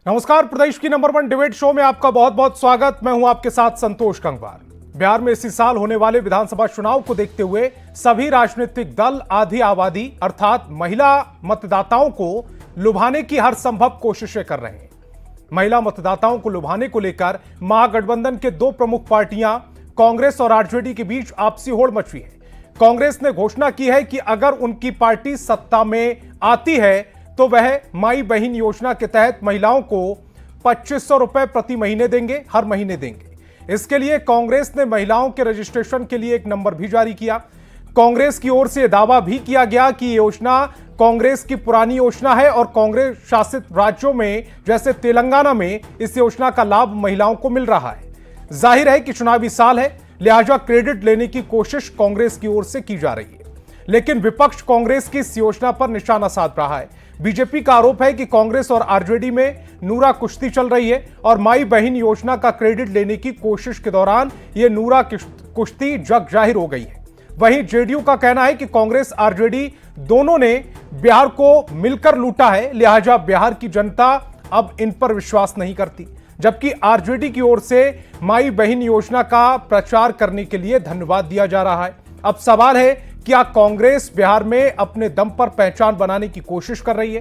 नमस्कार, प्रदेश की number 1 debate show में आपका बहुत बहुत स्वागत। मैं हूं आपके साथ संतोष गंगवार। बिहार में इसी साल होने वाले विधानसभा चुनाव को देखते हुए सभी राजनीतिक दल आधी आबादी अर्थात महिला मतदाताओं को लुभाने की हर संभव कोशिशें कर रहे हैं। महिला मतदाताओं को लुभाने को लेकर महागठबंधन के दो प्रमुख पार्टियां कांग्रेस और आरजेडी के बीच आपसी होड़ मची है। कांग्रेस ने घोषणा की है कि अगर उनकी पार्टी सत्ता में आती है तो वह माई बहन योजना के तहत महिलाओं को 2500 रुपए प्रति महीने देंगे, हर महीने देंगे। इसके लिए कांग्रेस ने महिलाओं के रजिस्ट्रेशन के लिए एक नंबर भी जारी किया। कांग्रेस की ओर से दावा भी किया गया कि ये योजना कांग्रेस की पुरानी योजना है और कांग्रेस शासित राज्यों में जैसे तेलंगाना में इस योजना का लाभ महिलाओं को मिल रहा है। जाहिर है कि चुनावी साल है, लिहाजा क्रेडिट लेने की कोशिश कांग्रेस की ओर से की जा रही है, लेकिन विपक्ष कांग्रेस की इस योजना पर निशाना साध रहा है। बीजेपी का आरोप है कि कांग्रेस और आरजेडी में नूरा कुश्ती चल रही है और माई बहन योजना का क्रेडिट लेने की कोशिश के दौरान यह नूरा कुश्ती जग जाहिर हो गई है। वहीं जेडीयू का कहना है कि कांग्रेस आरजेडी दोनों ने बिहार को मिलकर लूटा है, लिहाजा बिहार की जनता अब इन पर विश्वास नहीं करती। जबकि आरजेडी की ओर से माई बहन योजना का प्रचार करने के लिए धन्यवाद दिया जा रहा है। अब सवाल है, क्या कांग्रेस बिहार में अपने दम पर पहचान बनाने की कोशिश कर रही है?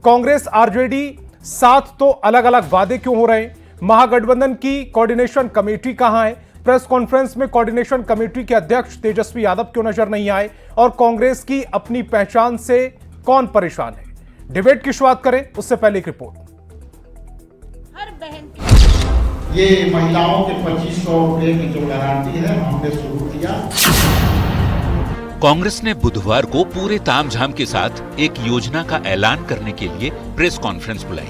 कांग्रेस आरजेडी साथ तो अलग अलग वादे क्यों हो रहे हैं? महागठबंधन की कोऑर्डिनेशन कमेटी कहां है? प्रेस कॉन्फ्रेंस में कोऑर्डिनेशन कमेटी के अध्यक्ष तेजस्वी यादव क्यों नजर नहीं आए? और कांग्रेस की अपनी पहचान से कौन परेशान है? डिबेट की शुरुआत करें उससे पहले एक रिपोर्ट। हर बहन ये महिलाओं के 2500 रुपए की जो गारंटी है हमने शुरू किया। कांग्रेस ने बुधवार को पूरे तामझाम के साथ एक योजना का ऐलान करने के लिए प्रेस कॉन्फ्रेंस बुलाई।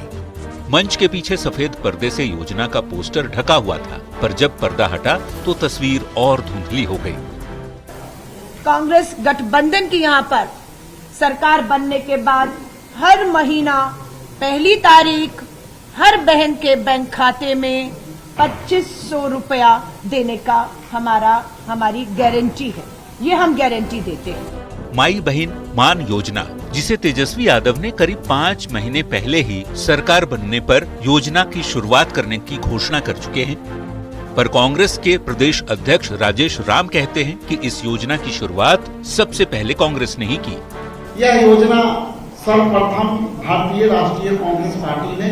मंच के पीछे सफेद पर्दे से योजना का पोस्टर ढका हुआ था, पर जब पर्दा हटा तो तस्वीर और धुंधली हो गई। कांग्रेस गठबंधन की यहाँ पर सरकार बनने के बाद हर महीना पहली तारीख हर बहन के बैंक खाते में 2500 रुपया देने का हमारी गारंटी है। ये हम गारंटी देते हैं। माई बहन मान योजना, जिसे तेजस्वी यादव ने करीब 5 महीने पहले ही सरकार बनने पर योजना की शुरुआत करने की घोषणा कर चुके हैं, पर कांग्रेस के प्रदेश अध्यक्ष राजेश राम कहते हैं कि इस योजना की शुरुआत सबसे पहले कांग्रेस ने ही की। यह योजना सर्वप्रथम भारतीय राष्ट्रीय कांग्रेस पार्टी ने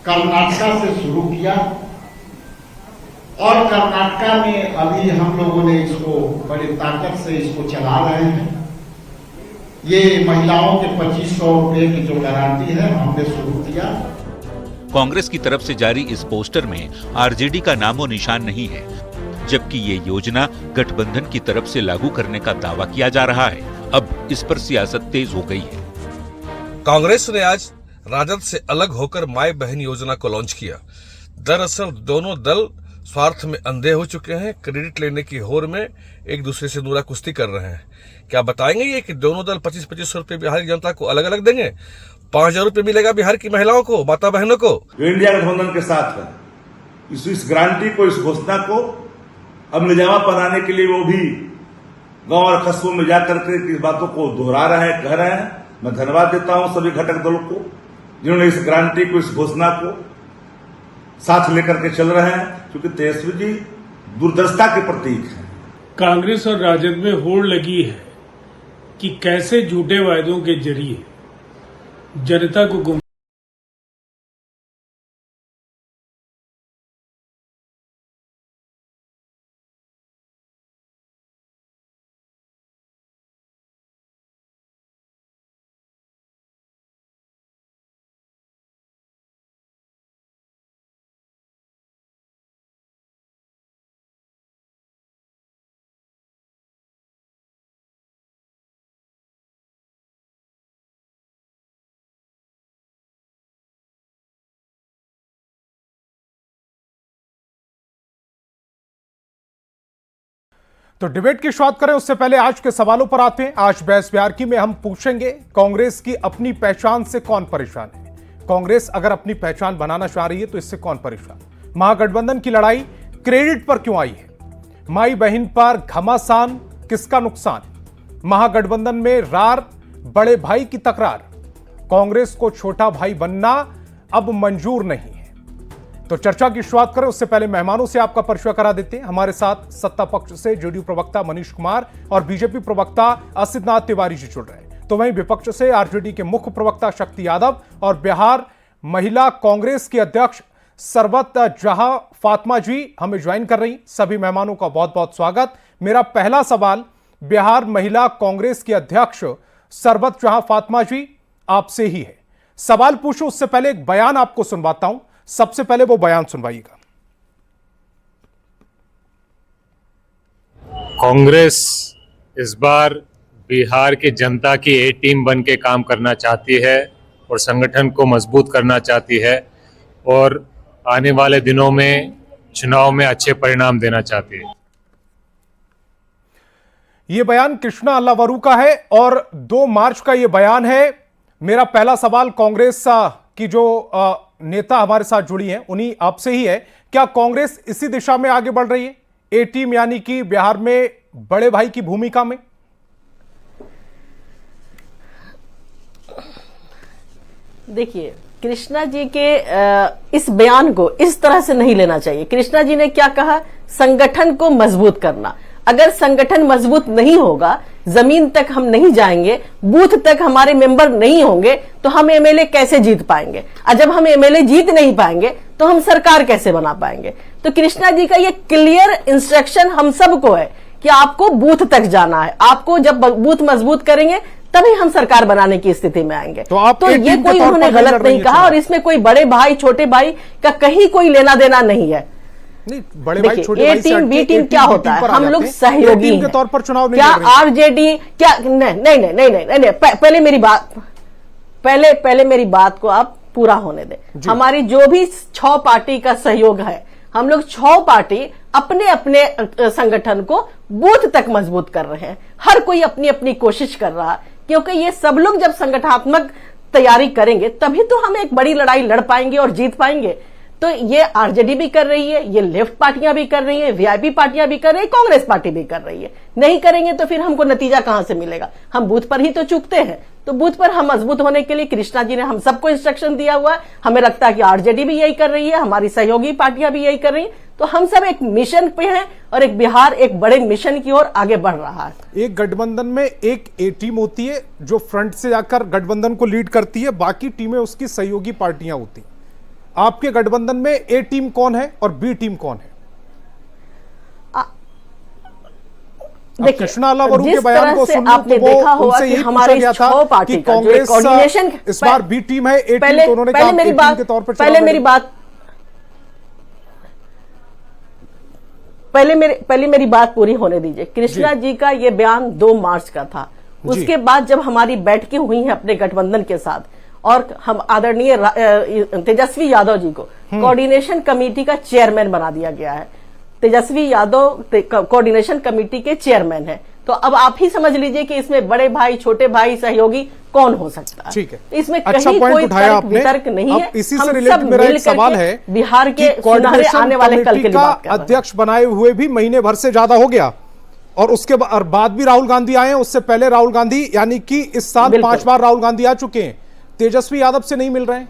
कर्नाटक से शुरू किया और कर्नाटक में अभी हम लोगों ने इसको बड़ी ताकत से इसको चला रहे हैं। ये महिलाओं के 2500 रुपए की जो गारंटी है हमने शुरू किया। कांग्रेस की तरफ से जारी इस पोस्टर में आरजेडी का नामो निशान नहीं है, जबकि ये योजना गठबंधन की तरफ से लागू करने का दावा किया जा रहा है। अब इस पर सियासत तेज हो गई है। कांग्रेस ने आज राजद से अलग होकर माई बहन योजना को लॉन्च किया। दरअसल दोनों दल स्वार्थ में अंधे हो चुके हैं। क्रेडिट लेने की होड़ में एक दूसरे से नूरा कुश्ती कर रहे हैं। क्या बताएंगे ये कि दोनों दल 25-25 रुपए बिहार की जनता को अलग अलग देंगे? 5000 रुपए मिलेगा बिहार की महिलाओं को, माता बहनों को। इंडिया गठबंधन के साथ है। इस गारंटी को, इस घोषणा को अब निजामा बनाने के लिए वो भी गांव और कस्बों में जाकर के इस बातों को दोहरा रहे हैं, कह रहे हैं। मैं धन्यवाद देता हूं सभी घटक दलों को जिन्होंने इस गारंटी को, इस घोषणा को साथ लेकर के चल रहे हैं, क्योंकि तेजस्वी जी दूरदर्शिता के प्रतीक हैं। कांग्रेस और राजद में होड़ लगी है कि कैसे झूठे वायदों के जरिए जनता को गुम तो डिबेट की शुरुआत करें उससे पहले आज के सवालों पर आते हैं। आज बहस बिहार की में हम पूछेंगे, कांग्रेस की अपनी पहचान से कौन परेशान है? कांग्रेस अगर अपनी पहचान बनाना चाह रही है तो इससे कौन परेशान? महागठबंधन की लड़ाई क्रेडिट पर क्यों आई है? माई बहन पर घमासान किसका नुकसान? महागठबंधन में रार बड़े भाई की तकरार, कांग्रेस को छोटा भाई बनना अब मंजूर नहीं है। तो चर्चा की शुरुआत करें उससे पहले मेहमानों से आपका परिचय करा देते हैं। हमारे साथ सत्ता पक्ष से जेडीयू प्रवक्ता मनीष कुमार और बीजेपी प्रवक्ता असितनाथ तिवारी जी जुड़ रहे हैं, तो वहीं विपक्ष से आरजेडी के मुख्य प्रवक्ता शक्ति यादव और बिहार महिला कांग्रेस की अध्यक्ष सरबत जहां फातिमा जी हमें ज्वाइन कर रही। सभी मेहमानों का बहुत बहुत स्वागत। मेरा पहला सवाल बिहार महिला कांग्रेस की अध्यक्ष सरबत जहां फातिमा जी आपसे ही है। सवाल पूछूं उससे पहले एक बयान आपको सुनवाता हूं, सबसे पहले वो बयान सुनवाइएगा। कांग्रेस इस बार बिहार की जनता की ए टीम बन के काम करना चाहती है और संगठन को मजबूत करना चाहती है और आने वाले दिनों में चुनाव में अच्छे परिणाम देना चाहती है। यह बयान कृष्णा अल्लावरू का है और 2 मार्च का यह बयान है। मेरा पहला सवाल कांग्रेस की जो नेता हमारे साथ जुड़ी हैं उन्हीं आपसे ही है, क्या कांग्रेस इसी दिशा में आगे बढ़ रही है, ए टीम यानी कि बिहार में बड़े भाई की भूमिका में? देखिए, कृष्णा जी के इस बयान को इस तरह से नहीं लेना चाहिए। कृष्णा जी ने क्या कहा, संगठन को मजबूत करना। अगर संगठन मजबूत नहीं होगा, जमीन तक हम नहीं जाएंगे, बूथ तक हमारे मेंबर नहीं होंगे, तो हम एमएलए कैसे जीत पाएंगे? और जब हम एमएलए जीत नहीं पाएंगे तो हम सरकार कैसे बना पाएंगे? तो कृष्णा जी का ये क्लियर इंस्ट्रक्शन हम सबको है कि आपको बूथ तक जाना है। आपको जब बूथ मजबूत करेंगे तभी हम सरकार बनाने की स्थिति में आएंगे। तो ये कोई उन्होंने गलत नहीं कहा और इसमें कोई बड़े भाई छोटे भाई का कहीं कोई लेना देना नहीं है। नहीं, बड़े भाई छोटे ए भाई टीम बी टीम क्या होता है, हम लोग सहयोगी के तौर पर चुनाव नहीं क्या लड़ रहे हैं। आरजेडी क्या नहीं, पहले मेरी बात को आप पूरा होने दें। हमारी जो भी 6 पार्टी का सहयोग है, हम लोग 6 पार्टी अपने अपने संगठन को बूथ तक मजबूत कर रहे हैं। हर कोई अपनी अपनी कोशिश कर रहा है, क्योंकि ये सब लोग जब संगठनात्मक तैयारी करेंगे तभी तो हम एक बड़ी लड़ाई लड़ पाएंगे और जीत पाएंगे। तो ये आरजेडी भी कर रही है, ये लेफ्ट पार्टियां भी कर रही है, वीआईपी पार्टियां भी कर रही है, कांग्रेस पार्टी भी कर रही है। नहीं करेंगे तो फिर हमको नतीजा कहां से मिलेगा? हम बूथ पर ही तो चूकते हैं। तो बूथ पर हम मजबूत होने के लिए कृष्णा जी ने हम सबको इंस्ट्रक्शन दिया हुआ है। हमें लगता है कि आरजेडी भी यही कर रही है, हमारी सहयोगी पार्टियां भी यही कर रही है। तो हम सब एक मिशन पे हैं और एक बिहार एक बड़े मिशन की ओर आगे बढ़ रहा है। एक गठबंधन में एक ए टीम होती है जो फ्रंट से जाकर गठबंधन को लीड करती है, बाकी टीमें उसकी सहयोगी पार्टियां होती हैं। आपके गठबंधन में ए टीम कौन है और बी टीम कौन है? कृष्णा अल्लावरू के बयान को सुन आपने देखा होगा कि हमारे 6 पार्टी का कांग्रेस कोऑर्डिनेशन इस बार बी टीम है, ए टीम तो उन्होंने कहा मेरी बात पहले मेरी बात पूरी होने दीजिए। कृष्णा जी का ये बयान 2 मार्च का था। उसके बाद जब हमारी बैठकें हुई हैं अपने गठबंधन के साथ और हम आदरणीय तेजस्वी यादव जी को कोऑर्डिनेशन कमेटी का चेयरमैन बना दिया गया है। तेजस्वी यादव कोऑर्डिनेशन कमेटी के चेयरमैन है। तो अब आप ही समझ लीजिए कि इसमें बड़े भाई छोटे भाई सहयोगी कौन हो सकता है। ठीक है, इसमें अच्छा कहीं कोई वितर्क नहीं है। इसी से रिलेटेड मेरा एक सवाल है, बिहार के सुनहरे आने वाले कल के लिए बात कर रहे हैं। अध्यक्ष बनाए हुए भी महीने भर से ज्यादा हो गया और उसके बाद भी राहुल गांधी आए हैं। उससे पहले राहुल गांधी, यानी कि इस साल 5 बार राहुल गांधी आ चुके हैं। तेजस्वी यादव से नहीं मिल रहे हैं,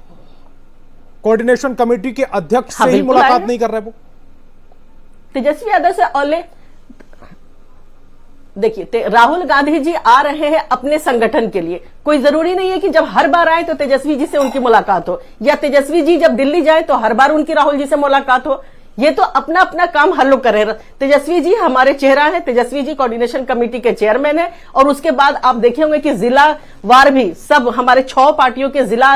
कोऑर्डिनेशन कमेटी के अध्यक्ष से ही मुलाकात नहीं कर रहे वो। तेजस्वी यादव से औले देखिए, राहुल गांधी जी आ रहे हैं अपने संगठन के लिए। कोई जरूरी नहीं है कि जब हर बार आए तो तेजस्वी जी से उनकी मुलाकात हो, या तेजस्वी जी जब दिल्ली जाए तो हर बार उनकी राहुल जी से मुलाकात हो। ये तो अपना अपना काम हर लोग कर रहे हैं। तेजस्वी जी हमारे चेहरा है, तेजस्वी जी कोऑर्डिनेशन कमेटी के चेयरमैन है। और उसके बाद आप देखे होंगे कि जिला वार भी सब हमारे 6 पार्टियों के जिला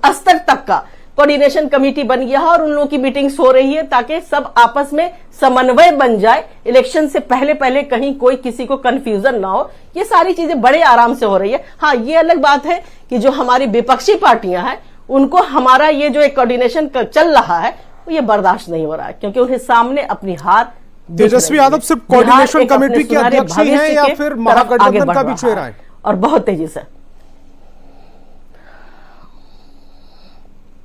स्तर तक का कोऑर्डिनेशन कमेटी बन गया है और उन लोगों की मीटिंग्स हो रही है ताकि सब आपस में समन्वय बन जाए। इलेक्शन से पहले कहीं कोई किसी को कंफ्यूजन ना हो। ये सारी चीजें बड़े आराम से हो रही है। हाँ, ये अलग बात है कि जो हमारी विपक्षी पार्टियां हैं उनको हमारा ये जो एक कोऑर्डिनेशन चल रहा है ये बर्दाश्त नहीं हो रहा है, क्योंकि उन्हें सामने अपनी हार। तेजस्वी यादव सिर्फ कोऑर्डिनेशन कमेटी के अध्यक्ष ही हैं या फिर महागठबंधन का भी चेहरा है? और बहुत तेजी से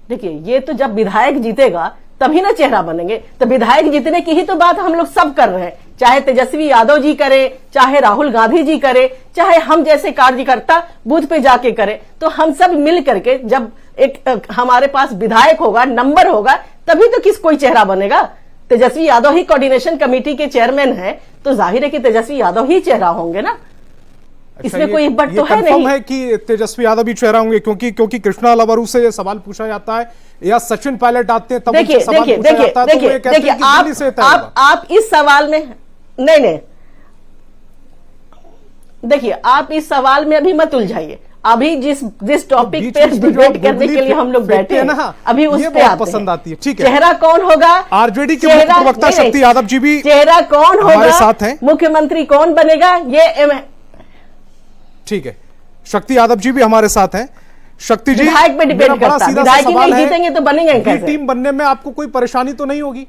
देखिए, ये तो जब विधायक जीतेगा तभी ना चेहरा बनेंगे। तो विधायक जीतने की ही तो बात हम लोग सब कर रहे हैं चाहे तेजस्वी यादव जी करे, चाहे राहुल गांधी जी करे, चाहे हम जैसे कार्यकर्ता बूथ पे जाके करे, तो हम सब मिल करके जब एक हमारे पास विधायक होगा, नंबर होगा, तभी तो कोई चेहरा बनेगा। तेजस्वी यादव ही कोऑर्डिनेशन कमेटी के चेयरमैन है, तो जाहिर है कि तेजस्वी यादव ही चेहरा होंगे ना। इसमें कोई बट तो है नहीं है कि तेजस्वी यादव भी चेहरा होंगे, क्योंकि कृष्णा लवरू से ये सवाल पूछा जाता है या सचिन पायलट आते हैं तब देखिए आप इस सवाल में नहीं देखिए, आप इस सवाल में अभी मत उलझाइए। अभी जिस टॉपिक पे डिबेट करने के लिए हम लोग बैठे हैं ना, अभी उस पे आते पसंद आती है। ठीक है, चेहरा कौन होगा? आरजेडी के मुख्य प्रवक्ता शक्ति यादव जी भी चेहरा कौन होगा, साथ हैं। मुख्यमंत्री कौन बनेगा, ये ठीक है, शक्ति यादव जी भी हमारे साथ हैं। शक्ति जी, विधायक पे डिपेंड करता है, विधायक ही नहीं जीतेंगे तो बनेंगे कैसे? टीम बनने में आपको कोई परेशानी तो नहीं होगी?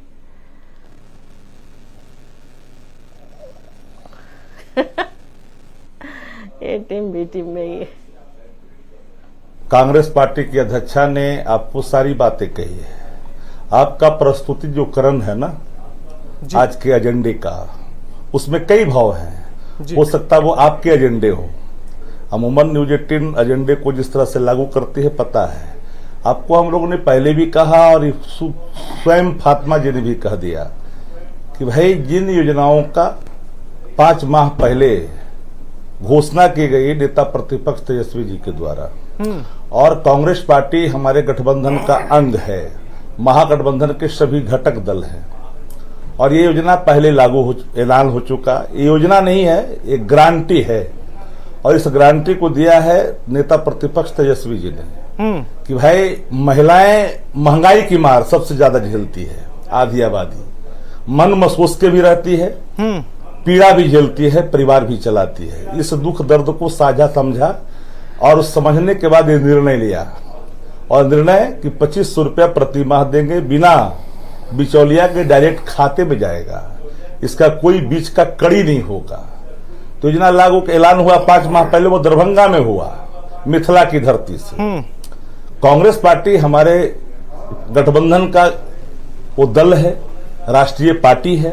ए टीम बी टीम में ही। कांग्रेस पार्टी की अध्यक्षा ने आपको सारी बातें कही है। आपका प्रस्तुति जो करण है ना आज के एजेंडे का, उसमें कई भाव हैं। हो सकता है वो आपके एजेंडे हो। अमूमन न्यूज 18 एजेंडे को जिस तरह से लागू करती है पता है आपको। हम लोगों ने पहले भी कहा और स्वयं फातिमा जी ने भी कह दिया कि भाई जिन योजनाओं का 5 माह पहले घोषणा की गई नेता प्रतिपक्ष तेजस्वी जी के द्वारा, और कांग्रेस पार्टी हमारे गठबंधन का अंग है, महागठबंधन के सभी घटक दल हैं, और ये योजना पहले ऐलान हो चुका। ये योजना नहीं है, एक गारंटी है, और इस गारंटी को दिया है नेता प्रतिपक्ष तेजस्वी जी ने कि भाई महिलाएं महंगाई की मार सबसे ज्यादा झेलती है, आधी आबादी मन महसूस के भी रहती है, पीड़ा भी झेलती है, परिवार भी चलाती है। इस दुख दर्द को साझा समझा और समझने के बाद ये निर्णय लिया, और निर्णय कि 2500 रुपया प्रति माह देंगे, बिना बिचौलिया के डायरेक्ट खाते में जाएगा, इसका कोई बीच का कड़ी नहीं होगा। तो योजना लागू का ऐलान हुआ 5 माह पहले, वो दरभंगा में हुआ, मिथिला की धरती से। कांग्रेस पार्टी हमारे गठबंधन का वो दल है, राष्ट्रीय पार्टी है,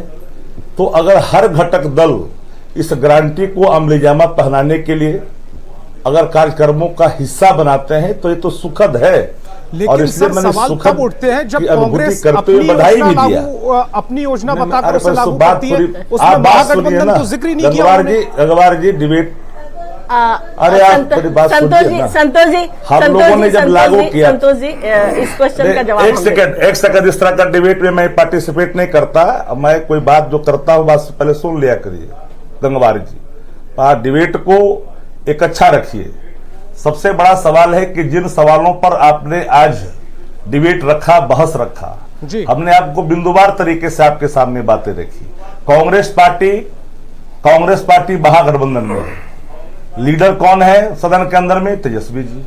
तो अगर हर घटक दल इस गारंटी को अमलीजामा पहनाने के लिए अगर कार्यक्रमों का हिस्सा बनाते हैं तो ये तो सुखद है। लेकिन सर सवाल तब उठते हैं जब कांग्रेस अपनी योजना बताकर उसे लागू करती है, उसमें महागठबंधन तो जिक्र नहीं किया। अग्रवाल जी डिबेट, अरे आप संतोष जी हम लोगों ने जब लागू किया, संतोष जी इस क्वेश्चन का जवाब एक सेकंड इस तरह का डिबेट में मैं पार्टिसिपेट नहीं करता। मैं कोई बात जो करता हूं बात पहले सुन लिया करिए। गंगवार जी, आप डिबेट को एक अच्छा रखिए। सबसे बड़ा सवाल है कि जिन सवालों पर आपने आज डिबेट रखा, बहस रखा, हमने आपको बिंदुवार तरीके से आपके सामने बातें रखी। कांग्रेस पार्टी महागठबंधन में है, लीडर कौन है सदन के अंदर में? तेजस्वी जी।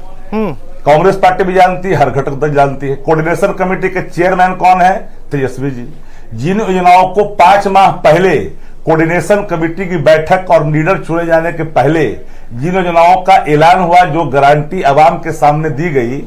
कांग्रेस पार्टी भी जानती है, हर घटक दल जानती है। कोऑर्डिनेशन कमेटी के चेयरमैन कौन है? तेजस्वी जी। जिन योजनाओं को 5 माह पहले कोऑर्डिनेशन कमेटी की बैठक और लीडर चुने जाने के पहले जिन योजनाओं का ऐलान हुआ, जो गारंटी अवाम के सामने दी गई,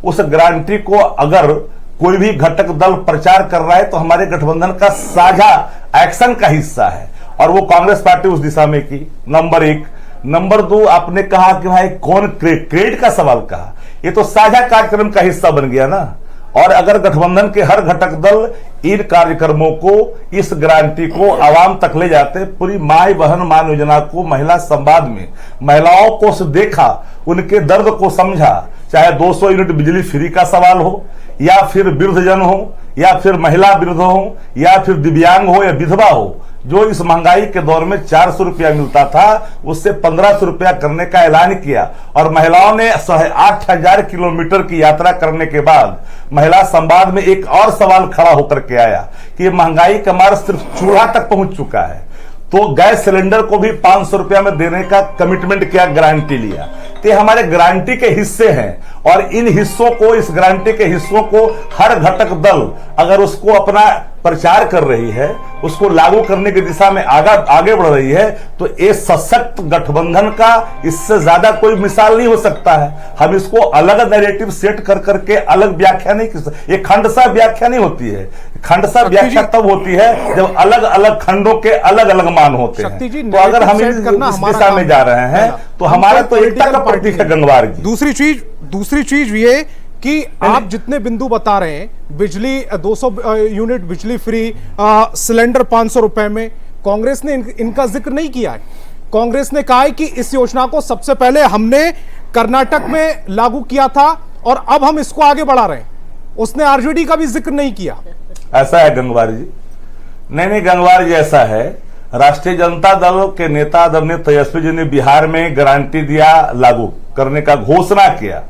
उस गारंटी को अगर कोई भी घटक दल प्रचार कर रहा है तो हमारे गठबंधन का साझा एक्शन का हिस्सा है, और वो कांग्रेस पार्टी उस दिशा में की। नंबर 1। नंबर 2, आपने कहा कि भाई कौन क्रेडिट का सवाल कहा, ये तो साझा कार्यक्रम का हिस्सा बन गया ना। और अगर गठबंधन के हर घटक दल इन कार्यक्रमों को, इस गारंटी को आवाम तक ले जाते, पूरी माई बहन मान योजना को महिला संवाद में महिलाओं को देखा, उनके दर्द को समझा, चाहे 200 यूनिट बिजली फ्री का सवाल हो, या फिर वृद्धजन हो, या फिर महिला वृद्ध हो, या फिर दिव्यांग हो, या विधवा हो, जो इस महंगाई के दौर में 400 रुपया मिलता था उससे 1500 रुपया करने का ऐलान किया। और महिलाओं ने 8,000 किलोमीटर की यात्रा करने के बाद महिला संवाद में एक और सवाल खड़ा होकर के आया कि महंगाई का मार सिर्फ चूल्हा तक पहुंच चुका है, तो गैस सिलेंडर को भी 500 रुपया में देने का कमिटमेंट किया, गारंटी लिया। तो हमारे गारंटी के हिस्से हैं, और इन हिस्सों को, इस गारंटी के हिस्सों को हर घटक दल अगर उसको अपना प्रचार कर रही है, उसको लागू करने की दिशा में आगे बढ़ रही है, तो ये सशक्त गठबंधन का इससे ज्यादा कोई मिसाल नहीं हो सकता है। हम इसको अलग नैरेटिव सेट कर करके अलग व्याख्या नहीं कर सकते। ये खंडसा व्याख्या नहीं होती है। खंडसा व्याख्या तब होती है जब अलग अलग खंडों के अलग अलग मान होते हैं। तो अगर हम इस दिशा में जा रहे हैं तो हमारा तो एकता का प्रतीक है गंगवार जी। दूसरी चीज ये कि आप जितने बिंदु बता रहे हैं, बिजली 200 यूनिट बिजली फ्री, सिलेंडर 500 रुपए में, कांग्रेस ने इनका जिक्र नहीं किया है। कांग्रेस ने कहा है कि इस योजना को सबसे पहले हमने कर्नाटक में लागू किया था और अब हम इसको आगे बढ़ा रहे हैं। उसने आरजेडी का भी जिक्र नहीं किया। ऐसा है गंगवार जी? नहीं गंगवार जी, ऐसा है। राष्ट्रीय जनता दल के नेता आदरणीय तेजस्वी जी ने बिहार में गारंटी दिया, लागू करने का घोषणा किया।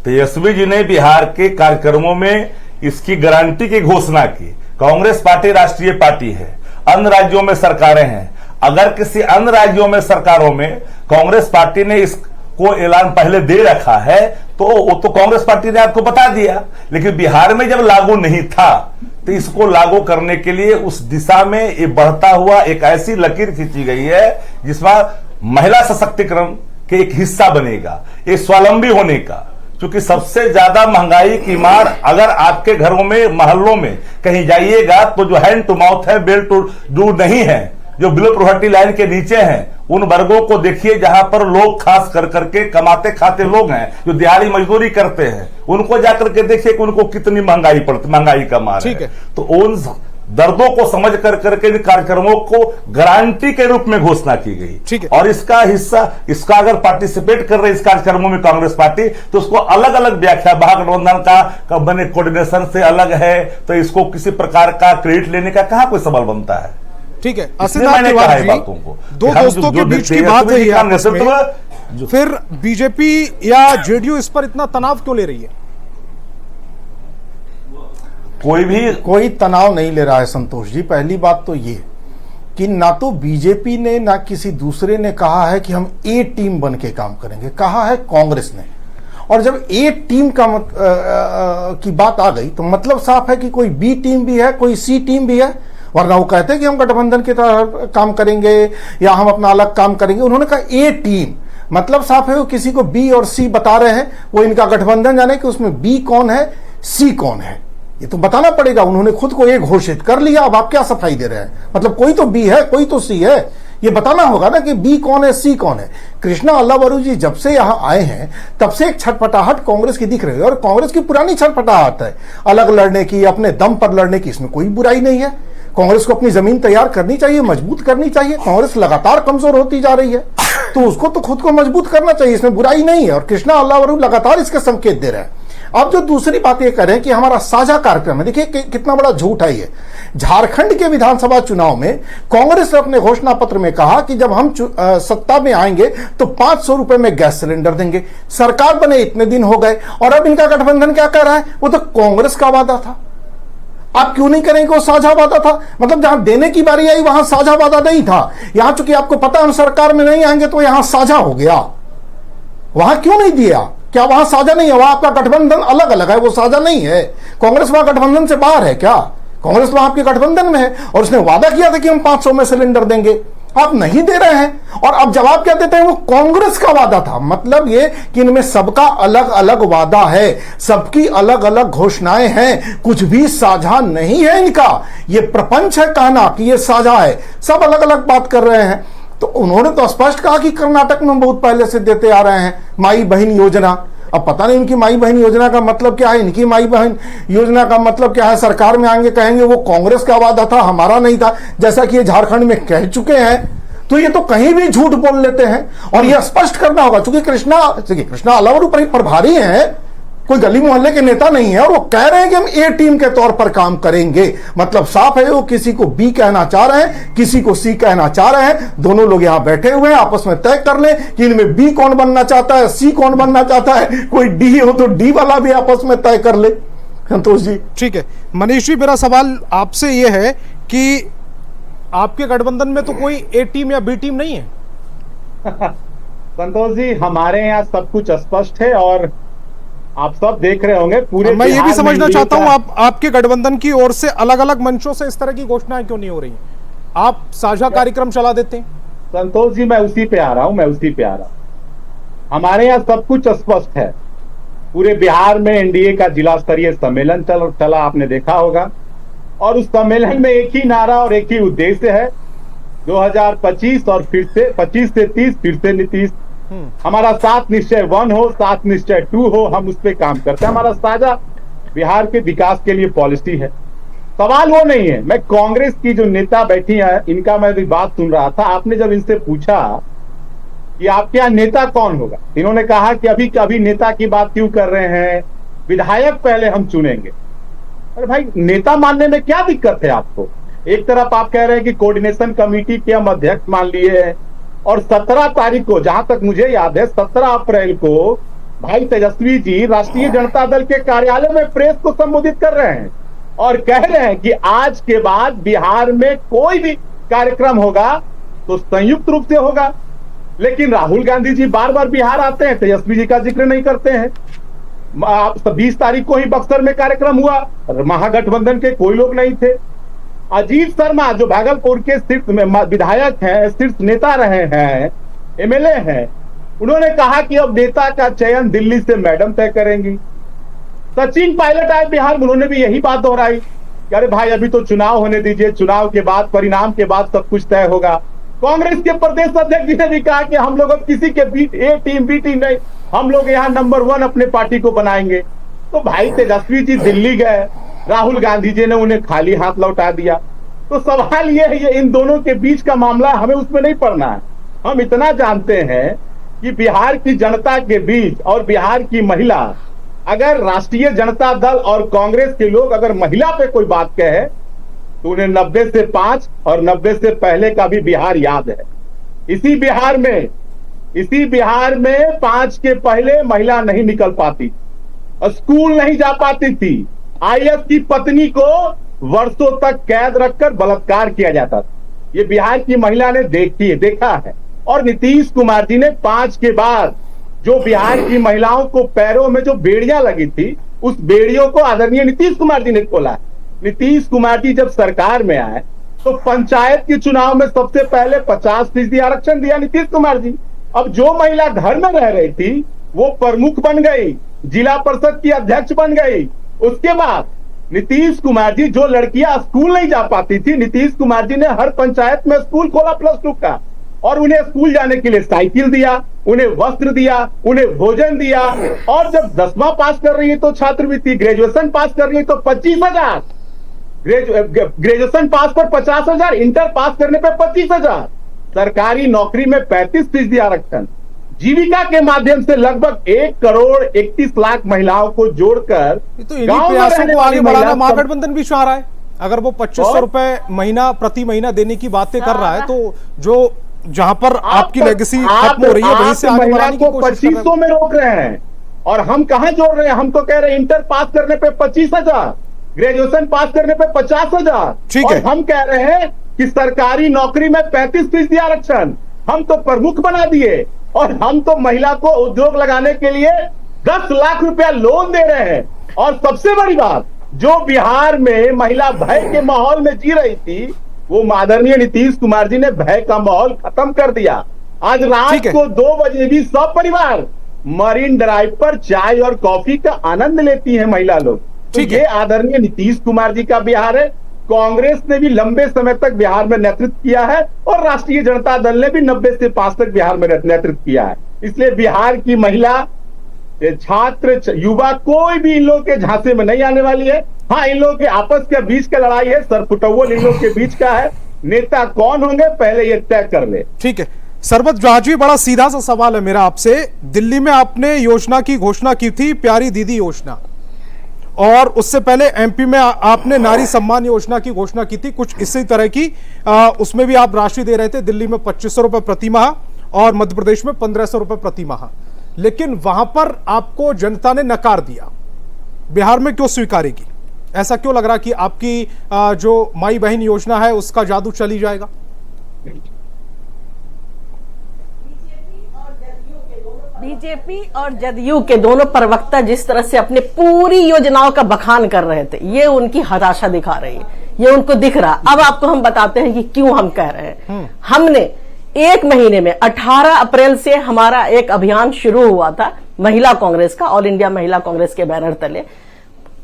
तेजस्वी जी ने बिहार के कार्यक्रमों में इसकी गारंटी की घोषणा की। कांग्रेस पार्टी राष्ट्रीय पार्टी है, अन्य राज्यों में सरकारें हैं। अगर किसी अन्य राज्यों में सरकारों में कांग्रेस पार्टी ने इसको ऐलान पहले दे रखा है तो वो तो कांग्रेस पार्टी ने आपको बता दिया, लेकिन बिहार में जब लागू नहीं था तो इसको लागू करने के लिए उस दिशा में ये बढ़ता हुआ एक ऐसी लकीर खींची गई है जिसमें महिला सशक्तिकरण के एक हिस्सा बनेगा, ये स्वावलंबी होने का। क्योंकि सबसे ज्यादा महंगाई की मार अगर आपके घरों में, महल्लों में कहीं जाइएगा तो जो हैंड टू माउथ है, बेल टू डूर नहीं है, जो बिलो पॉवर्टी लाइन के नीचे हैं, उन वर्गों को देखिए जहां पर लोग खास कर करके कमाते खाते लोग हैं, जो दिहाड़ी मजदूरी करते हैं, उनको जाकर के देखिए कि उनको कितनी महंगाई का मार है। तो उन दर्दों को समझ कर करके कार्यक्रमों को गारंटी के रूप में घोषणा की गई। और इसका हिस्सा, इसका अगर पार्टिसिपेट कर रहे इस कार्यक्रमों में कांग्रेस पार्टी, तो उसको अलग अलग व्याख्या, महागठबंधन का बने कोऑर्डिनेशन से अलग है, तो इसको किसी प्रकार का क्रेडिट लेने का कहां कोई सवाल बनता है? ठीक है, मैंने कहा है बातों को, दो दोस्तों के बीच की बात है आपस में, फिर बीजेपी या जेडीयू इस पर इतना तनाव क्यों ले रही है? कोई तनाव नहीं ले रहा है संतोष जी। पहली बात तो ये कि ना तो बीजेपी ने ना किसी दूसरे ने कहा है कि हम ए टीम बन के काम करेंगे, कहा है कांग्रेस ने। और जब ए टीम की बात आ गई तो मतलब साफ है कि कोई बी टीम भी है, कोई सी टीम भी है, वरना वो कहते हैं कि हम गठबंधन की तरह काम करेंगे या हम अपना अलग काम करेंगे। उन्होंने कहा ए टीम, मतलब साफ है वो किसी को बी और सी बता रहे हैं, वो इनका गठबंधन जाने कि उसमें बी कौन है, सी कौन है, ये तो बताना पड़ेगा। उन्होंने खुद को एक घोषित कर लिया, अब आप क्या सफाई दे रहे हैं? मतलब कोई तो बी है, कोई तो सी है, ये बताना होगा ना कि बी कौन है, सी कौन है। कृष्णा अल्लावरू जी जब से यहां आए हैं तब से एक छटपटाहट कांग्रेस की दिख रही है, और कांग्रेस की पुरानी छटपटाहट है अलग लड़ने की, अपने दम पर लड़ने की, इसमें कोई बुराई नहीं है। कांग्रेस को अपनी जमीन तैयार करनी चाहिए, मजबूत करनी चाहिए। कांग्रेस लगातार कमजोर होती जा रही है तो उसको तो खुद को मजबूत करना चाहिए, इसमें बुराई नहीं है। और कृष्णा अल्लावरू लगातार इसके संकेत दे रहे हैं। अब जो दूसरी बात ये करें कि हमारा साझा कार्यक्रम है, देखिए कितना बड़ा झूठ है ये। झारखंड के विधानसभा चुनाव में कांग्रेस ने अपने घोषणा पत्र में कहा कि जब हम सत्ता में आएंगे तो 500 रुपए में गैस सिलेंडर देंगे। सरकार बने इतने दिन हो गए और अब इनका गठबंधन क्या कर रहा है? वो तो कांग्रेस का वादा था। आप क्यों नहीं करेंगे? वो साझा वादा था। मतलब जहां देने की बारी आई वहां साझा वादा नहीं था। यहां चूंकि आपको पता हम सरकार में नहीं आएंगे तो यहां साझा हो गया। वहां क्यों नहीं दिया? क्या वहां साझा नहीं है? वहां आपका गठबंधन अलग अलग है, वो साझा नहीं है। कांग्रेस वहां गठबंधन से बाहर है क्या? कांग्रेस वहां आपके गठबंधन में है और उसने वादा किया था कि हम 500 में सिलेंडर देंगे, आप नहीं दे रहे हैं। और अब जवाब क्या देते हैं? वो कांग्रेस का वादा था। मतलब ये कि इनमें सबका अलग अलग वादा है, सबकी अलग अलग घोषणाएं हैं, कुछ भी साझा नहीं है इनका। ये प्रपंच है कहना कि ये साझा है, सब अलग अलग बात कर रहे हैं। तो उन्होंने तो स्पष्ट कहा कि कर्नाटक में बहुत पहले से देते आ रहे हैं माई बहन योजना। अब पता नहीं इनकी माई बहन योजना का मतलब क्या है, इनकी माई बहन योजना का मतलब क्या है। सरकार में आएंगे कहेंगे वो कांग्रेस का वादा था, हमारा नहीं था, जैसा कि ये झारखंड में कह चुके हैं। तो ये तो कहीं भी झूठ बोल लेते हैं और ये स्पष्ट करना होगा। चूंकि कृष्णा अल्लावरू प्रभारी हैं, कोई गली मोहल्ले के नेता नहीं है, और वो कह रहे हैं कि हम ए टीम के तौर पर काम करेंगे। मतलब साफ है वो किसी को बी कहना चाह रहे हैं, किसी को सी कहना चाह रहे हैं। दोनों लोग यहां बैठे हुए हैं, आपस में तय कर ले कि इनमें बी कौन बनना चाहता है, सी कौन बनना चाहता है। कोई डी हो तो डी वाला भी आपस में तय कर ले। संतोष जी ठीक है। मनीष जी, मेरा सवाल आपसे यह है कि आपके गठबंधन में तो कोई ए टीम या बी टीम नहीं है? संतोष जी, हमारे यहाँ सब कुछ स्पष्ट है और आप सब देख रहे होंगे पूरे। मैं ये भी बिहार में समझना चाहता हूं का- आपके गठबंधन की ओर से अलग अलग मंचों से इस तरह की घोषणाएं क्यों नहीं हो रही? आप साझा कार्यक्रम चला देते हैं। संतोष जी, मैं उसी पे आ रहा हूं। हमारे यहाँ सब कुछ स्पष्ट है। पूरे बिहार में एनडीए का जिला स्तरीय सम्मेलन चला, आपने देखा होगा। और उस सम्मेलन में एक ही नारा और एक ही उद्देश्य है, 2025 और फिर से 25 से 30 फिर से नीतीश। हमारा 7 निश्चय 1 हो, 7 निश्चय 2 हो, हम उस पर काम करते हैं। हमारा साझा बिहार के विकास के लिए पॉलिसी है। सवाल वो नहीं है। मैं कांग्रेस की जो नेता बैठी है, इनका मैं भी बात सुन रहा था। आपने जब इनसे पूछा कि आपके यहाँ नेता कौन होगा, इन्होंने कहा कि अभी नेता की बात क्यों कर रहे हैं, विधायक पहले हम चुनेंगे। अरे भाई, नेता मानने में क्या दिक्कत है आपको? एक तरफ आप कह रहे हैं कि कोऑर्डिनेशन कमेटी के हम अध्यक्ष मान लिए हैं, और 17 तारीख को, जहां तक मुझे याद है 17 अप्रैल को भाई तेजस्वी जी राष्ट्रीय जनता दल के कार्यालय में प्रेस को संबोधित कर रहे हैं और कह रहे हैं कि आज के बाद बिहार में कोई भी कार्यक्रम होगा तो संयुक्त रूप से होगा। लेकिन राहुल गांधी जी बार बार बिहार आते हैं, तेजस्वी जी का जिक्र नहीं करते हैं। 20 तारीख को ही बक्सर में कार्यक्रम हुआ, महागठबंधन के कोई लोग नहीं थे। अजीत शर्मा जो भागलपुर के शीर्ष में विधायक हैं, शीर्ष नेता रहे हैं, एमएलए हैं, उन्होंने कहा कि अब नेता का चयन दिल्ली से मैडम तय करेंगी। सचिन पायलट आए बिहार में, उन्होंने भी यही बात दोहराई कि अरे भाई अभी तो चुनाव होने दीजिए, चुनाव के बाद, परिणाम के बाद सब कुछ तय होगा। कांग्रेस के प्रदेश अध्यक्ष जी ने भी कहा कि हम लोग अब किसी के ए टीम बी टीम नहीं, हम लोग यहाँ नंबर 1 अपने पार्टी को बनाएंगे। तो भाई तेजस्वी जी दिल्ली गए, राहुल गांधी जी ने उन्हें खाली हाथ लौटा दिया। तो सवाल ये है, ये इन दोनों के बीच का मामला, हमें उसमें नहीं पड़ना है। हम इतना जानते हैं कि बिहार की जनता के बीच और बिहार की महिला, अगर राष्ट्रीय जनता दल और कांग्रेस के लोग अगर महिला पे कोई बात कहे तो उन्हें 90 से 5 और 90 से पहले का भी बिहार याद है। इसी बिहार में 5 के पहले महिला नहीं निकल पाती, स्कूल नहीं जा पाती थी, आईएएस की पत्नी को वर्षों तक कैद रखकर बलात्कार किया जाता था। ये बिहार की महिला ने देखा है। और नीतीश कुमार जी ने 5 के बाद जो बिहार की महिलाओं को पैरों में जो बेड़ियां लगी थी, उस बेड़ियों को आदरणीय नीतीश कुमार जी ने खोला। नीतीश कुमार जी जब सरकार में आए तो पंचायत के चुनाव में सबसे पहले 50% आरक्षण दिया नीतीश कुमार जी। अब जो महिला घर में रह रही थी वो प्रमुख बन गई, जिला परिषद की अध्यक्ष बन गई। उसके बाद नीतीश कुमार जी, जो लड़कियां स्कूल नहीं जा पाती थी, नीतीश कुमार जी ने हर पंचायत में स्कूल खोला +2 का, और उन्हें स्कूल जाने के लिए साइकिल दिया, उन्हें वस्त्र दिया, उन्हें भोजन दिया। और जब 10वां पास कर रही है तो छात्रवृत्ति, ग्रेजुएशन पास कर रही है तो 25,000, ग्रेजुएशन पास पर 50,000, इंटर पास करने पर 25,000, सरकारी नौकरी में 35% आरक्षण, जीविका के माध्यम से लगभग 1 करोड़ 31 लाख महिलाओं को जोड़कर तो इन्हीं प्रयासों को आगे बढ़ाना महागठबंधन भी चाह रहा है। अगर वो 2500 रुपए महीना प्रति महीना देने की बातें कर रहा है तो जो जहां पर आपकी लेगेसी खत्म हो रही है वहीं से आगे बढ़ाने की कोशिश कर रहे हैं। 2500 में रोक रहे हैं और हम कहां जोड़ रहे हैं? हम तो कह रहे हैं इंटर पास करने पे 25,000, ग्रेजुएशन पास करने पे 50,000। ठीक है। हम कह रहे हैं कि सरकारी नौकरी में 35% आरक्षण, हम तो प्रमुख बना दिए। और हम तो महिला को उद्योग लगाने के लिए 10 लाख रुपया लोन दे रहे हैं। और सबसे बड़ी बात, जो बिहार में महिला भय के माहौल में जी रही थी, वो आदरणीय नीतीश कुमार जी ने भय का माहौल खत्म कर दिया। आज रात को 2 बजे भी सब परिवार मरीन ड्राइव पर चाय और कॉफी का आनंद लेती है महिला लोग। तो ये आदरणीय नीतीश कुमार जी का बिहार है। कांग्रेस ने भी लंबे समय तक बिहार में नेतृत्व किया है और राष्ट्रीय जनता दल ने भी 90 से 5 तक बिहार में नेतृत्व किया है। इसलिए बिहार की महिला, छात्र, युवा, कोई भी इन लोगों के झांसे में नहीं आने वाली है। हाँ, इन लोगों के आपस के बीच का लड़ाई है, सरफुटौल इन लोगों के बीच का है। नेता कौन होंगे पहले ये तय कर ले। ठीक है। सरबत जाजी, बड़ा सीधा सा सवाल है मेरा आपसे। दिल्ली में आपने योजना की घोषणा की थी, प्यारी दीदी योजना, और उससे पहले एमपी में आपने नारी सम्मान योजना की घोषणा की थी, कुछ इसी तरह की। उसमें भी आप राशि दे रहे थे, दिल्ली में 2500 रुपए प्रति माह और मध्य प्रदेश में 1500 रुपए प्रति माह। लेकिन वहां पर आपको जनता ने नकार दिया। बिहार में क्यों स्वीकारेगी? ऐसा क्यों लग रहा कि आपकी जो माई बहन योजना है उसका जादू चली जाएगा? बीजेपी और जदयू के दोनों प्रवक्ता जिस तरह से अपने पूरी योजनाओं का बखान कर रहे थे, ये उनकी हताशा दिखा रही है, ये उनको दिख रहा। अब आपको हम बताते हैं कि क्यों हम कह रहे हैं। हमने एक महीने में 18 अप्रैल से हमारा एक अभियान शुरू हुआ था महिला कांग्रेस का, ऑल इंडिया महिला कांग्रेस के बैनर तले,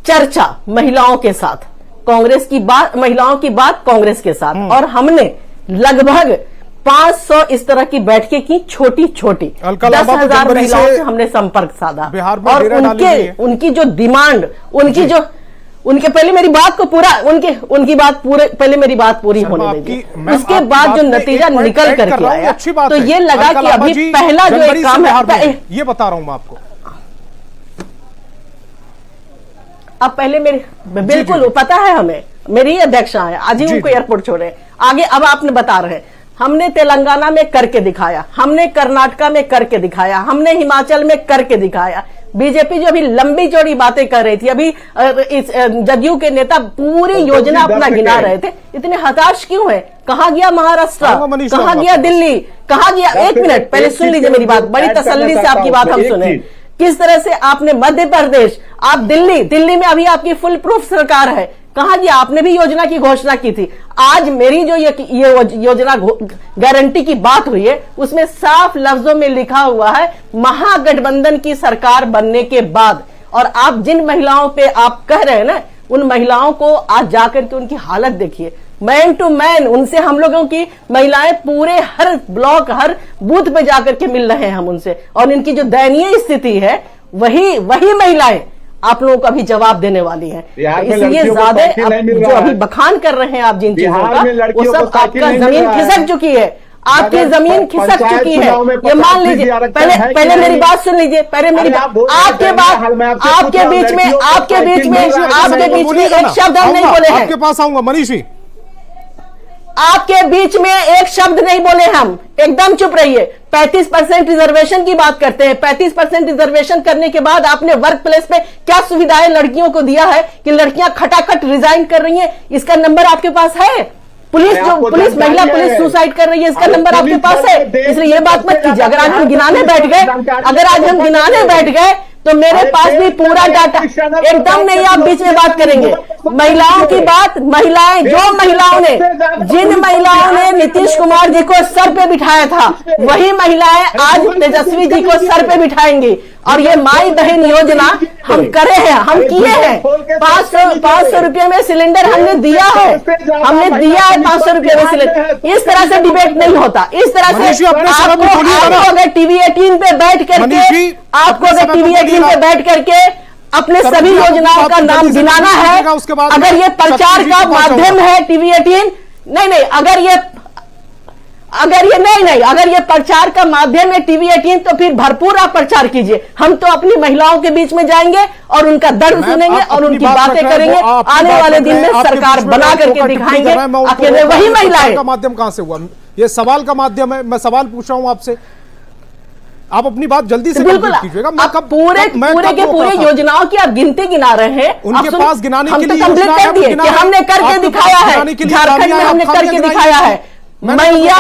चर्चा महिलाओं के साथ, कांग्रेस की बात, महिलाओं की बात कांग्रेस के साथ, और हमने लगभग 500 इस तरह की बैठकें की, छोटी छोटी, 10,000 महिलाओं से हमने संपर्क साधा। और उनकी जो डिमांड, उनके पहले मेरी बात को पूरा, उनकी बात पूरे, पहले मेरी बात पूरी होने दीजिए, उसके बाद जो नतीजा निकल करके आया तो ये लगा कि अभी पहला जो एक काम है, ये बता रहा हूं मैं आपको। अब पहले मेरे, बिल्कुल पता है हमें, मेरी अध्यक्षा है, आज ही उनको एयरपोर्ट छोड़े, आगे अब आपने बता रहे हैं। हमने तेलंगाना में करके दिखाया, हमने कर्नाटका में करके दिखाया, हमने हिमाचल में करके दिखाया। बीजेपी जो अभी लंबी चौड़ी बातें कर रही थी, अभी इस जदयू के नेता पूरी योजना अपना गिना रहे थे, इतने हताश क्यों है? कहाँ गया महाराष्ट्र, कहाँ गया दिल्ली, कहाँ गया? एक मिनट पहले सुन लीजिए मेरी बात, बड़ी तसल्ली से आपकी बात हम सुने। किस तरह से आपने मध्य प्रदेश, आप दिल्ली में अभी आपकी फुल प्रूफ सरकार है, कहा गया? आपने भी योजना की घोषणा की थी। आज मेरी जो ये योजना गारंटी की बात हुई है, उसमें साफ लफ्जों में लिखा हुआ है महागठबंधन की सरकार बनने के बाद। और आप जिन महिलाओं पे आप कह रहे हैं ना, उन महिलाओं को आज जाकर के उनकी हालत देखिए, मैन टू मैन उनसे हम लोगों की महिलाएं पूरे हर ब्लॉक, हर बूथ पे जाकर के मिल रहे हैं हम उनसे, और इनकी जो दयनीय स्थिति है वही महिलाएं आप लोगों को अभी जवाब देने वाली है। इसलिए ज्यादा जो अभी बखान कर रहे हैं आप जिन चीजों का, वो सब आपका जमीन खिसक चुकी है, आपकी जमीन खिसक चुकी है, ये मान लीजिए। पहले मेरी बात सुन लीजिए, पहले मेरी आपके बीच में एक शब्द हम नहीं बोले हैं। आपके पास आऊंगा मनीषी, आपके बीच में एक शब्द नहीं बोले हम, एकदम चुप रहिए। 35% रिजर्वेशन की बात करते हैं, 35% रिजर्वेशन करने के बाद आपने वर्क प्लेस पे क्या सुविधाएं लड़कियों को दिया है कि लड़कियां खटाखट रिजाइन कर रही हैं? इसका नंबर आपके पास है? महिला पुलिस सुसाइड कर रही है, इसका नंबर आपके पास है? इसलिए ये बात मत कीजिए। अगर आज हम गिनाने बैठ गए तो मेरे पास भी पूरा डाटा, एकदम नहीं आप बीच में बात करेंगे। महिलाओं की बात, जिन महिलाओं ने नीतीश कुमार जी को सर पे बिठाया था, वही महिलाएं आज तेजस्वी जी को सर पे बिठाएंगी। और ये माई बहन योजना हम करे हैं, हम किए हैं। 500 रुपये में सिलेंडर हमने दिया है, 500 रुपये में सिलेंडर। इस तरह से डिबेट नहीं होता, इस तरह से आपको अगर टीवी 18 पे बैठ करके अपने सभी योजनाओं का नाम गिनाना है, अगर ये प्रचार का माध्यम है टीवी 18, अगर ये प्रचार का माध्यम है टीवी 18, तो फिर भरपूर आप प्रचार कीजिए। हम तो अपनी महिलाओं के बीच में जाएंगे और उनका दर्द सुनेंगे और उनकी बातें करेंगे। आने वाले दिन में सरकार बना करके दिखाएंगे। अकेले वही महिलाएं। का माध्यम कहां से हुआ? ये सवाल का माध्यम है, मैं सवाल पूछ रहा हूं आपसे, आप अपनी बात जल्दी से कंप्लीट कीजिएगा। पूरे योजनाओं की आप गिनती गिना रहे हैं, उनके पास गिनाने के लिए कंप्लीट कर दिए कि हमने करके दिखाया है, झारखंड में हमने करके दिखाया है। मैया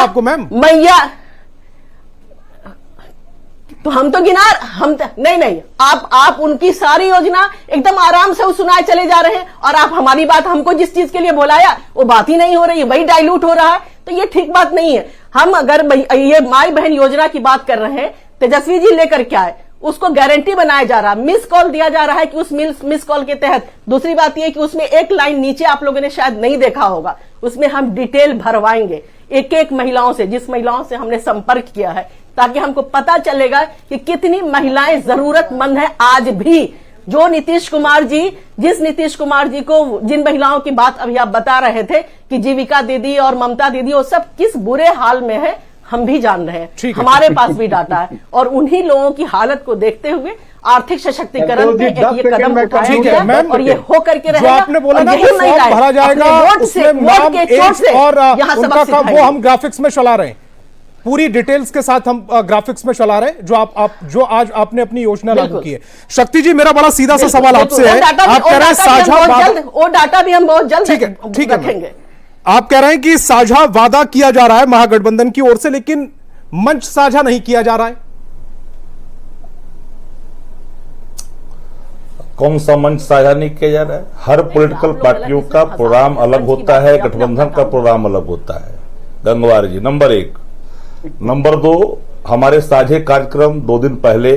तो हम तो नहीं, आप उनकी सारी योजना एकदम आराम से सुनाए चले जा रहे हैं, और आप हमारी बात, हमको जिस चीज के लिए बुलाया वो बात ही नहीं हो रही है, वही डाइल्यूट हो रहा है। तो ये ठीक बात नहीं है। हम अगर ये माई बहन योजना की बात कर रहे हैं, तेजस्वी जी लेकर क्या है, उसको गारंटी बनाया जा रहा है, मिस कॉल दिया जा रहा है कि उस मिस कॉल के तहत। दूसरी बात यह कि उसमें एक लाइन नीचे आप लोगों ने शायद नहीं देखा होगा, उसमें हम डिटेल भरवाएंगे एक महिलाओं से, जिस महिलाओं से हमने संपर्क किया है, ताकि हमको पता चलेगा कि कितनी महिलाएं जरूरतमंद हैं आज भी। जिस नीतीश कुमार जी को, जिन महिलाओं की बात अभी आप बता रहे थे कि जीविका दीदी और ममता दीदी, वो सब किस बुरे हाल में है हम भी जान रहे हैं, हमारे पास भी डाटा है। और उन्हीं लोगों की हालत को देखते हुए आर्थिक सशक्तिकरण पे ये कदम उठाया गया, और ये हो करके रहेगा। आपने बोला ना कि फॉर्म भरा जाएगा, उसमें नाम, एज और उनका काम, वो हम ग्राफिक्स में चला रहे हैं, पूरी डिटेल्स के साथ हम ग्राफिक्स में चला रहे हैं, जो आज आपने अपनी योजना लागू की है। शक्ति जी, मेरा बड़ा सीधा सा सवाल आपसे है, आप कह रहे हैं साझा, वो डाटा भी हम बहुत जल्द रखेंगे। आप कह रहे हैं कि साझा वादा किया जा रहा है महागठबंधन की ओर से, लेकिन मंच साझा नहीं किया जा रहा है। कौन सा मंच साझा नहीं किया जा रहा है? हर पॉलिटिकल पार्टियों का प्रोग्राम अलग होता है, गठबंधन का प्रोग्राम अलग होता है। गंगवार जी, नंबर 1। नंबर 2, हमारे साझे कार्यक्रम 2 दिन पहले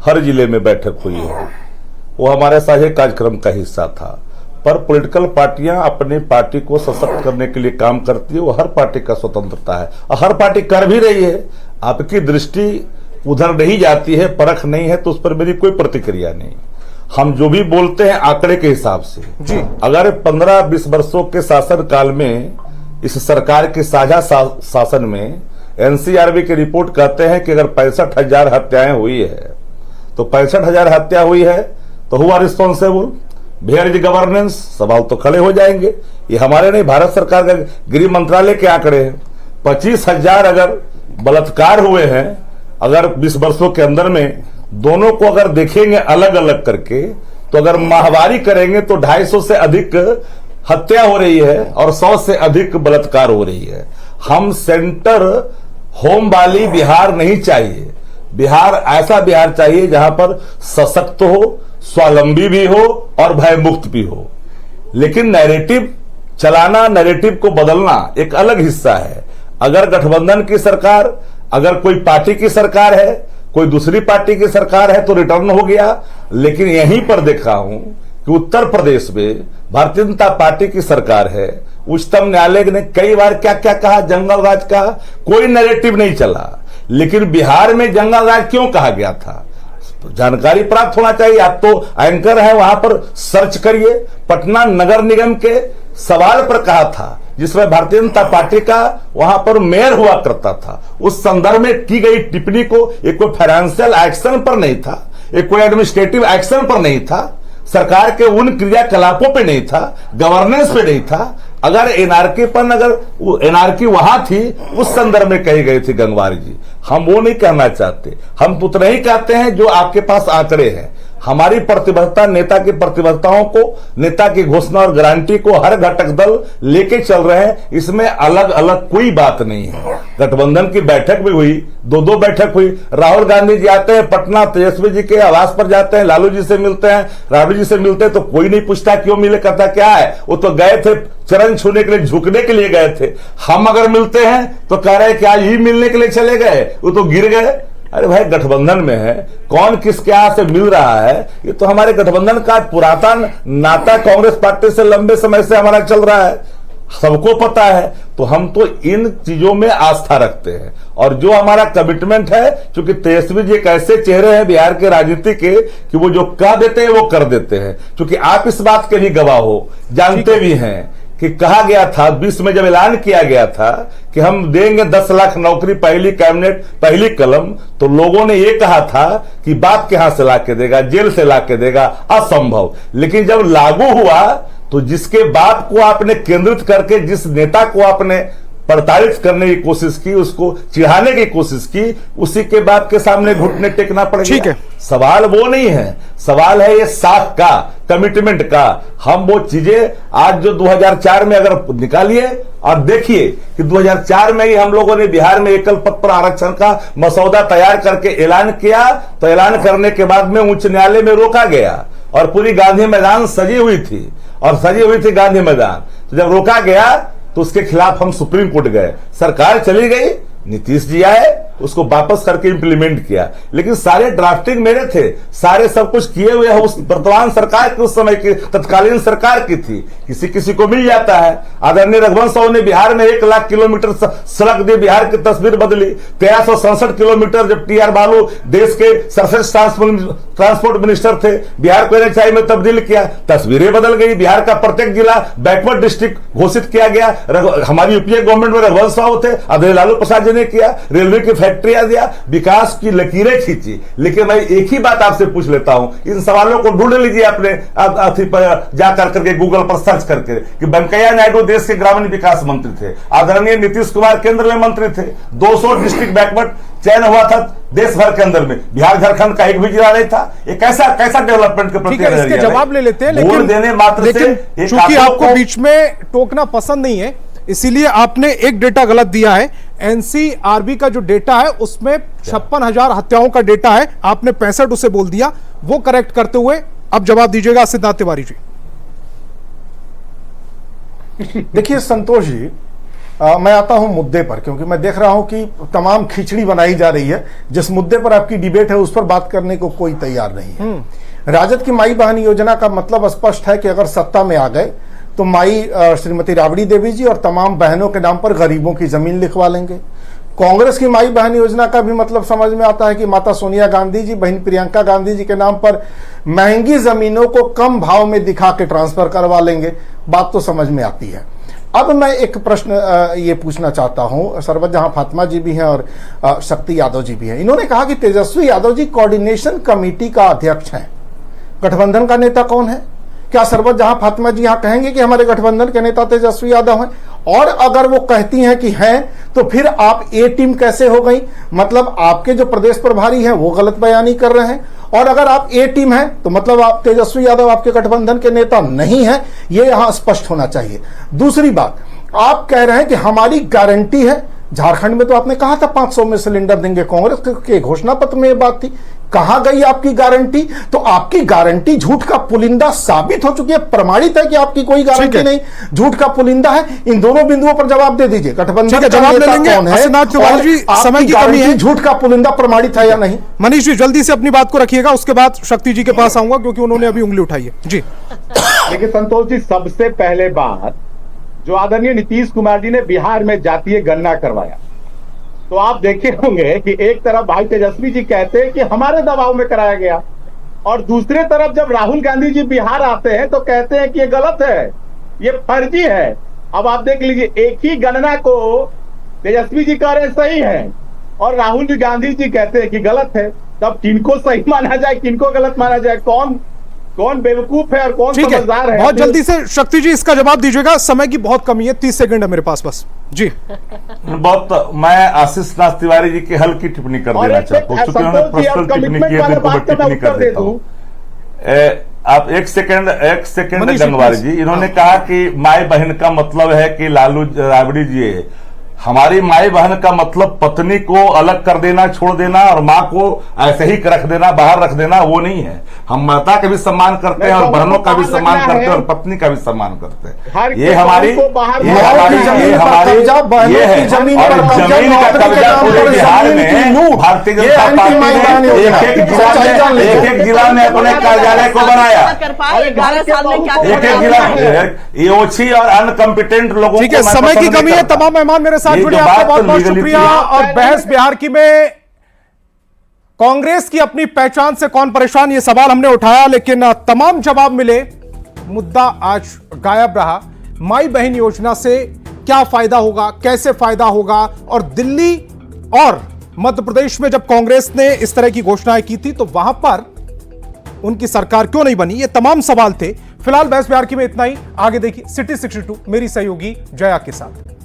हर जिले में बैठक हुई है, वो हमारे साझे कार्यक्रम का हिस्सा था। पर पॉलिटिकल पार्टियां अपनी पार्टी को सशक्त करने के लिए काम करती है, वो हर पार्टी का स्वतंत्रता है और हर पार्टी कर भी रही है। आपकी दृष्टि उधर नहीं जाती है, परख नहीं है, तो उस पर मेरी कोई प्रतिक्रिया नहीं। हम जो भी बोलते हैं आंकड़े के हिसाब से जी। अगर 15-20 वर्षों के शासन काल में इस सरकार के साझा शासन में एनसीआरबी की रिपोर्ट कहते हैं कि अगर 65,000 हत्याएं हुई है तो 65,000 हत्या हुई है तो हुआ रिस्पॉन्सिबल फेयर गवर्नेंस, सवाल तो खड़े हो जाएंगे। ये हमारे नहीं, भारत सरकार का गृह मंत्रालय के आंकड़े हैं। 25,000 अगर बलात्कार हुए हैं, अगर 20 वर्षों के अंदर में दोनों को अगर देखेंगे अलग अलग करके, तो अगर माहवारी करेंगे तो 250 से अधिक हत्या हो रही है और 100 से अधिक बलात्कार हो रही है। हम सेंटर होम वाली बिहार नहीं चाहिए। बिहार ऐसा बिहार चाहिए जहां पर सशक्त हो, स्वावलंबी भी हो और भयमुक्त भी हो। लेकिन नैरेटिव चलाना, नैरेटिव को बदलना एक अलग हिस्सा है। अगर गठबंधन की सरकार, अगर कोई पार्टी की सरकार है, कोई दूसरी पार्टी की सरकार है तो रिटर्न हो गया। लेकिन यहीं पर देखा हूं कि उत्तर प्रदेश में भारतीय जनता पार्टी की सरकार है। उच्चतम न्यायालय ने कई बार क्या क्या कहा, जंगल राज का कोई नैरेटिव नहीं चला। लेकिन बिहार में जंगल राज क्यों कहा गया था, जानकारी प्राप्त होना चाहिए। आप तो एंकर है, वहां पर सर्च करिए। पटना नगर निगम के सवाल पर कहा था, जिसमें भारतीय जनता पार्टी का वहां पर मेयर हुआ करता था। उस संदर्भ में की गई टिप्पणी को एक कोई फाइनेंशियल एक्शन पर नहीं था, एक कोई एडमिनिस्ट्रेटिव एक्शन पर नहीं था, सरकार के उन क्रियाकलापों पे नहीं था, गवर्नेंस पे नहीं था। अगर एनआरकी पर, अगर एनआरकी वहां थी, उस संदर्भ में कही गई थी गंगवार जी। हम वो नहीं कहना चाहते, हम उतना ही कहते हैं जो आपके पास आंकड़े हैं। हमारी प्रतिबद्धता, नेता की प्रतिबद्धताओं को, नेता की घोषणा और गारंटी को हर घटक दल लेके चल रहे हैं। इसमें अलग अलग कोई बात नहीं है। गठबंधन की बैठक भी हुई, 2 बैठक हुई। राहुल गांधी जी आते हैं पटना, तेजस्वी जी के आवास पर जाते हैं, लालू जी से मिलते हैं, राबड़ी जी से मिलते हैं, तो कोई नहीं पूछता क्यों मिले, कहता क्या है। वो तो गए थे चरण छूने के लिए, झुकने के लिए गए थे। हम अगर मिलते हैं तो कह रहे हैं कि आज ही मिलने के लिए चले गए, वो तो गिर गए। अरे भाई, गठबंधन में है, कौन किसके यहां से मिल रहा है, ये तो हमारे गठबंधन का पुरातन नाता कांग्रेस पार्टी से लंबे समय से हमारा चल रहा है, सबको पता है। तो हम तो इन चीजों में आस्था रखते हैं और जो हमारा कमिटमेंट है, क्योंकि तेजस्वी जी एक ऐसे चेहरे हैं बिहार के राजनीति के कि वो जो कह देते हैं वो कर देते हैं। क्योंकि आप इस बात के भी गवाह हो, जानते भी हैं कि कहा गया था 20 में जब ऐलान किया गया था कि हम देंगे 10 लाख नौकरी, पहली कैबिनेट पहली कलम, तो लोगों ने ये कहा था कि बाप के हाथ से ला के देगा, जेल से ला के देगा, असंभव। लेकिन जब लागू हुआ तो जिसके बाप को आपने केंद्रित करके, जिस नेता को आपने प्रताड़ित करने की कोशिश की, उसको चिढ़ाने की कोशिश की, उसी के बाप के सामने घुटने टेकना पड़ेगा। ठीक है, सवाल वो नहीं है, सवाल है ये साख का, कमिटमेंट का। हम वो चीजें आज जो 2004 में अगर निकालिए और देखिए कि 2004 में ही हम लोगों ने बिहार में एकल पद पर आरक्षण का मसौदा तैयार करके ऐलान किया, तो ऐलान करने के बाद में उच्च न्यायालय में रोका गया और पूरी गांधी मैदान सजी हुई थी, और सजी हुई थी गांधी मैदान। तो जब रोका गया तो उसके खिलाफ हम सुप्रीम कोर्ट गए, सरकार चली गई, नीतीश जी आए, उसको वापस करके इंप्लीमेंट किया। लेकिन सारे ड्राफ्टिंग मेरे थे, सारे सब कुछ किए हुए हैं उस वर्तमान सरकार की, उस समय की तत्कालीन सरकार की थी। किसी किसी को मिल जाता है। आदरणीय रघुवंश साहू ने बिहार में 1 लाख किलोमीटर सड़क दी, बिहार की तस्वीर बदली। 1367 किलोमीटर जब टी आर बालू देश के सर्फेस ट्रांसपोर्ट मिनिस्टर थे, बिहार को एनएचआई में तब्दील किया, तस्वीरें बदल गई। बिहार का प्रत्येक जिला बैकवर्ड डिस्ट्रिक्ट घोषित किया गया। हमारी यूपीए गवर्नमेंट में रघुवंश साहू थे, आदरणीय लालू प्रसाद जी ने किया, रेलवे की फैक्ट्रियां दिया, विकास की लकीरें खींची। लेकिन मैं एक ही बात आपसे पूछ लेता हूं, इन सवालों को ढूंढ लीजिए अपने जाकर करके गूगल पर सर्च करके कि वेंकैया नायडू देश के ग्रामीण विकास मंत्री थे, आदरणीय नीतीश कुमार केंद्र में मंत्री थे, 200 डिस्ट्रिक्ट बैकवर्ड चयन हुआ था देश भर के अंदर में, बिहार झारखंड का एक भी जिला नहीं था। ये कैसा डेवलपमेट के प्रति इसके जवाब ले लेते हैं, लेकिन देने मात्र लेकिन चूंकि आपको बीच में टोकना पसंद नहीं है, इसीलिए आपने एक डेटा गलत दिया है। एनसीआरबी का जो डेटा है उसमें 56,000 हत्याओं का डेटा है, आपने 65 उसे बोल दिया। वो करेक्ट करते हुए अब जवाब दीजिएगा सिद्धार्थ तिवारी जी। देखिए संतोष जी, मैं आता हूं मुद्दे पर, क्योंकि मैं देख रहा हूं कि तमाम खिचड़ी बनाई जा रही है। जिस मुद्दे पर आपकी डिबेट है उस पर बात करने को कोई तैयार नहीं है। राजद की माई बहन योजना का मतलब स्पष्ट है कि अगर सत्ता में आ गए तो माई श्रीमती राबड़ी देवी जी और तमाम बहनों के नाम पर गरीबों की जमीन लिखवा लेंगे। कांग्रेस की माई बहन योजना का भी मतलब समझ में आता है कि माता सोनिया गांधी जी, बहन प्रियंका गांधी जी के नाम पर महंगी जमीनों को कम भाव में दिखा के ट्रांसफर करवा लेंगे। बात तो समझ में आती है। अब मैं एक प्रश्न ये पूछना चाहता हूं, सरबत जहां फातिमा जी भी हैं और शक्ति यादव जी भी हैं। इन्होंने कहा कि तेजस्वी यादव जी कोऑर्डिनेशन कमेटी का अध्यक्ष हैं। गठबंधन का नेता कौन है? क्या सरबत जहां फातिमा जी यहां कहेंगे कि हमारे गठबंधन के नेता तेजस्वी यादव हैं? और अगर वो कहती हैं कि हैं, तो फिर आप ए टीम कैसे हो गई? मतलब आपके जो प्रदेश प्रभारी हैं वो गलत बयानी कर रहे हैं। और अगर आप ए टीम हैं तो मतलब आप तेजस्वी यादव आपके गठबंधन के नेता नहीं हैं, ये यहां स्पष्ट होना चाहिए। दूसरी बात, आप कह रहे हैं कि हमारी गारंटी है। झारखंड में तो आपने कहा था 500 में सिलेंडर देंगे, कांग्रेस के घोषणा पत्र में ये बात थी। कहां गई आपकी गारंटी? तो आपकी गारंटी झूठ का पुलिंदा साबित हो चुकी है। प्रमाणित है कि आपकी कोई गारंटी नहीं, झूठ का पुलिंदा है। इन दोनों बिंदुओं पर जवाब दे दीजिए। गठबंधन का जवाब ले नेता लेंगे। कौन है? सिद्धार्थ तिवारी जी, और समय आपकी की कमी है, गारंटी झूठ का पुलिंदा प्रमाणित है या नहीं? मनीष जी जल्दी से अपनी बात को रखिएगा, उसके बाद शक्ति जी के पास आऊंगा क्योंकि उन्होंने अभी उंगली उठाई है जी। देखिए संतोष जी, सबसे पहले बात, जो आदरणीय नीतीश कुमार जी ने बिहार में जातीय गणना करवाया, तो आप देखे होंगे कि एक तरफ भाई तेजस्वी जी कहते हैं कि हमारे दबाव में कराया गया, और दूसरे तरफ जब राहुल गांधी जी बिहार आते हैं तो कहते हैं कि ये गलत है, ये फर्जी है। अब आप देख लीजिए, एक ही गणना को तेजस्वी जी कह रहे हैं सही है और राहुल गांधी जी कहते हैं कि गलत है। तब किनको सही माना जाए, किनको गलत माना जाए? कौन बेवकूफ है और कौन समझदार है? बहुत जल्दी से शक्ति जी इसका जवाब दीजिएगा, समय की बहुत कमी है, 30 सेकंड है मेरे पास बस जी। मैं आशीष नाथ तिवारी जी की हल्की टिप्पणी कर देना चाहता हूँ, क्योंकि उन्होंने पर्सनल टिप्पणी की है, तो टिप्पणी कर देता हूँ। आप एक सेकंड गंगवार जी, इन्होंने कहा कि माई बहन का मतलब है कि लालू राबड़ी जी है। हमारी माई बहन का मतलब पत्नी को अलग कर देना, छोड़ देना और माँ को ऐसे ही रख देना, बाहर रख देना, वो नहीं है। हम माता का भी सम्मान करते हैं और बहनों का भी सम्मान करते हैं और पत्नी का भी सम्मान करते हैं। ये हमारी ये है। जमीन और जमीन का कब्जा पूरे बिहार में भारतीय जनता पार्टी ने एक जिला में अपने कार्यालय को बनाया, एक जिला ये ओछी और अनकम्पिटेंट लोगों ठीक है, समय की कमी है। तमाम मेहमान मेरे साथ जुड़े, आपका बहुत बहुत शुक्रिया। और बहस बिहार की में कांग्रेस की अपनी पहचान से कौन परेशान, ये सवाल हमने उठाया, लेकिन तमाम जवाब मिले। मुद्दा आज गायब रहा। माई बहन योजना से क्या फायदा होगा, कैसे फायदा होगा, और दिल्ली और मध्य प्रदेश में जब कांग्रेस ने इस तरह की घोषणाएं की थी तो वहां पर उनकी सरकार क्यों नहीं बनी, ये तमाम सवाल थे। फिलहाल बहस बिहार की में इतना ही। आगे देखिए सिटी 62 मेरी सहयोगी जया के साथ।